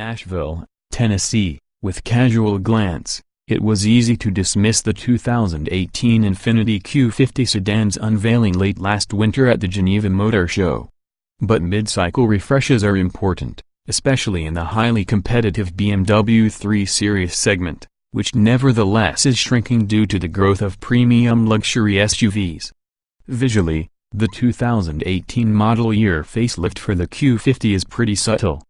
Nashville, Tennessee. With casual glance, it was easy to dismiss the 2018 Infiniti Q50 sedan's unveiling late last winter at the Geneva Motor Show. But mid-cycle refreshes are important, especially in the highly competitive BMW 3 Series segment, which nevertheless is shrinking due to the growth of premium luxury SUVs. Visually, the 2018 model year facelift for the Q50 is pretty subtle.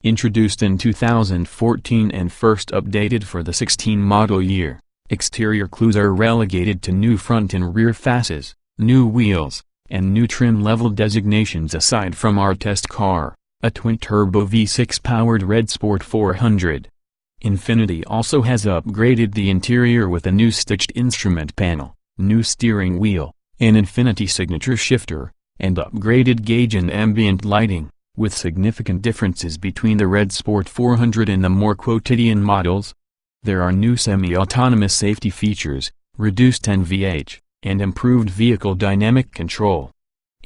Introduced in 2014 and first updated for the 16 model year, exterior clues are relegated to new front and rear fasces, new wheels, and new trim level designations aside from our test car, a twin-turbo V6-powered Red Sport 400. Infiniti also has upgraded the interior with a new stitched instrument panel, new steering wheel, an Infiniti signature shifter, and upgraded gauge and ambient lighting, with significant differences between the Red Sport 400 and the more quotidian models. There are new semi-autonomous safety features, reduced NVH, and improved vehicle dynamic control.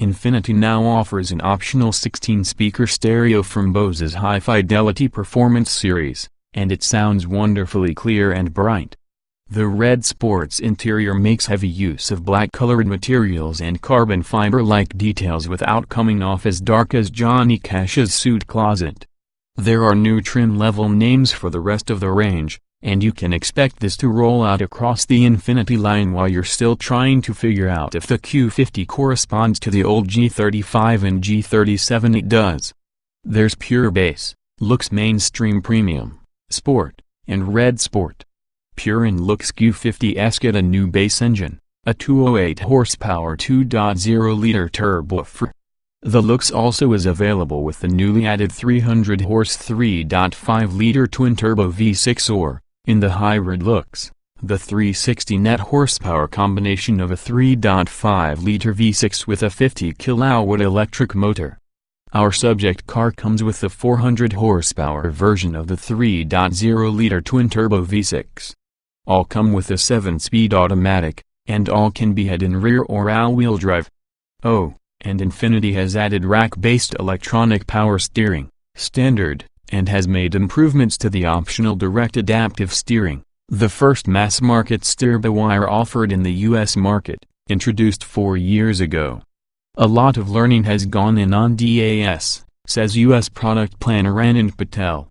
Infiniti now offers an optional 16-speaker stereo from Bose's high-fidelity performance series, and it sounds wonderfully clear and bright. The Red Sport's interior makes heavy use of black-colored materials and carbon fiber-like details without coming off as dark as Johnny Cash's suit closet. There are new trim-level names for the rest of the range, and you can expect this to roll out across the Infiniti line while you're still trying to figure out if the Q50 corresponds to the old G35 and G37. It does. There's Pure Base, looks mainstream premium, Sport, and Red Sport. Pure and looks Q50's get a new base engine, a 208 horsepower 2.0-liter turbo. The looks also is available with the newly added 300 horse 3.5-liter twin-turbo V6 or, in the hybrid looks, the 360 net horsepower combination of a 3.5-liter V6 with a 50 kW electric motor. Our subject car comes with the 400 horsepower version of the 3.0-liter twin-turbo V6. All come with a 7-speed automatic, and all can be had in rear or all-wheel drive. Oh, and Infiniti has added rack-based electronic power steering, standard, and has made improvements to the optional direct adaptive steering, the first mass-market steer-by-wire offered in the U.S. market, introduced 4 years ago. A lot of learning has gone in on DAS, says U.S. product planner Anand Patel.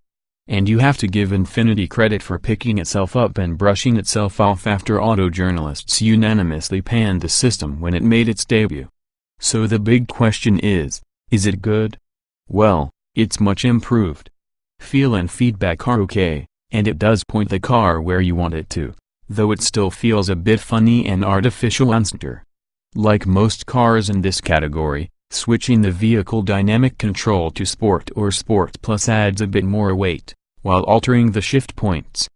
And you have to give Infiniti credit for picking itself up and brushing itself off after auto journalists unanimously panned the system when it made its debut. So the big question is it good? Well, it's much improved. Feel and feedback are okay, and it does point the car where you want it to, though it still feels a bit funny and artificial on center. Like most cars in this category, switching the vehicle dynamic control to Sport or Sport Plus adds a bit more weight, while altering the shift points.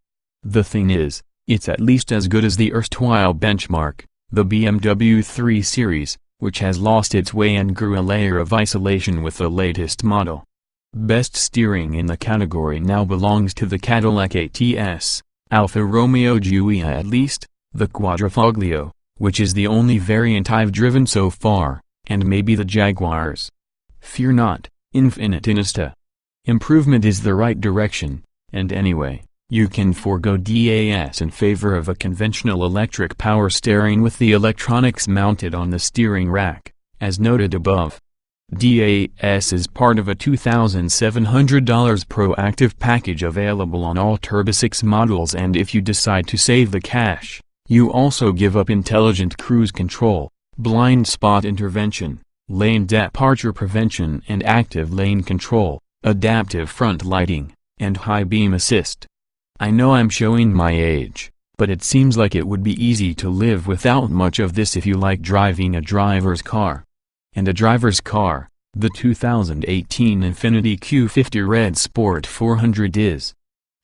The thing is, it's at least as good as the erstwhile benchmark, the BMW 3 Series, which has lost its way and grew a layer of isolation with the latest model. Best steering in the category now belongs to the Cadillac ATS, Alfa Romeo Giulia at least, the Quadrifoglio, which is the only variant I've driven so far, and maybe the Jaguars. Fear not, Infiniti. Improvement is the right direction, and anyway, you can forego DAS in favor of a conventional electric power steering with the electronics mounted on the steering rack, as noted above. DAS is part of a $2,700 proactive package available on all Turbo 6 models, and if you decide to save the cash, you also give up intelligent cruise control, blind spot intervention, lane departure prevention and active lane control, adaptive front lighting, and high beam assist. I know I'm showing my age, but it seems like it would be easy to live without much of this if you like driving a driver's car. And a driver's car, the 2018 Infiniti Q50 Red Sport 400 is.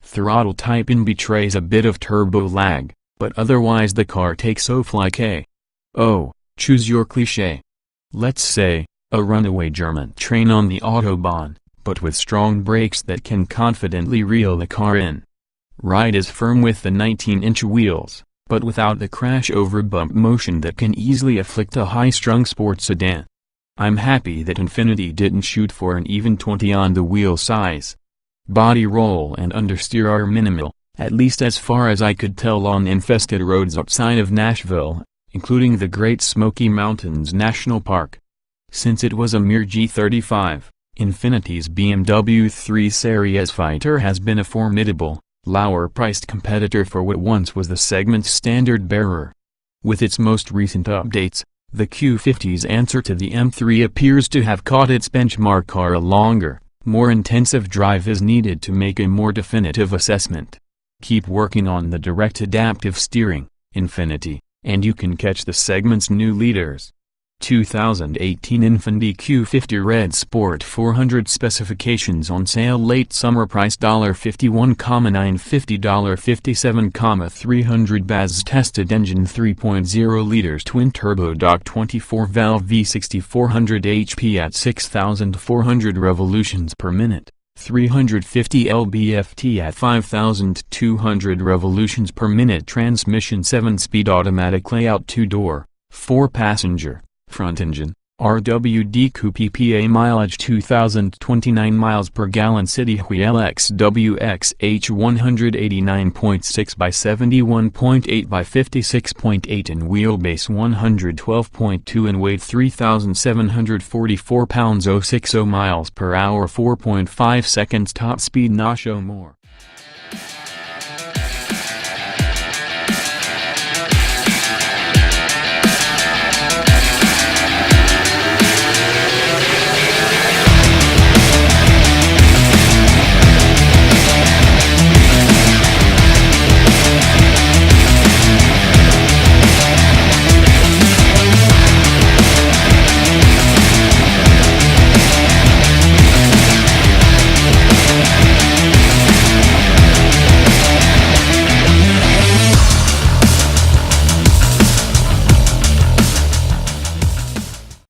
Throttle type-in betrays a bit of turbo lag, but otherwise the car takes off like a, oh, choose your cliché. Let's say, a runaway German train on the Autobahn, but with strong brakes that can confidently reel the car in. Ride is firm with the 19-inch wheels, but without the crash-over-bump motion that can easily afflict a high-strung sports sedan. I'm happy that Infiniti didn't shoot for an even 20 on the wheel size. Body roll and understeer are minimal, at least as far as I could tell on infested roads outside of Nashville, including the Great Smoky Mountains National Park. Since it was a mere G35, Infiniti's BMW 3 Series fighter has been a formidable, lower-priced competitor for what once was the segment's standard-bearer. With its most recent updates, the Q50's answer to the M3 appears to have caught its benchmark. A longer, more intensive drive is needed to make a more definitive assessment. Keep working on the direct adaptive steering, Infiniti, and you can catch the segment's new leaders. 2018 Infiniti Q50 Red Sport 400 specifications on sale late summer price $51,950 $57, 300 BAZ tested engine 3.0 liters twin turbo dog 24 valve V60 400 HP at 6,400 revolutions per minute, 350 lb-ft at 5,200 revolutions per minute, transmission 7-speed automatic layout, 2-door, 4-passenger. Front engine, RWD coupe PPA mileage 2,029 miles per gallon, city wheel XWXH 189.6 by 71.8 by 56.8 and wheelbase 112.2 and weight 3,744 pounds, 060 miles per hour, 4.5 seconds, top speed. Not show more.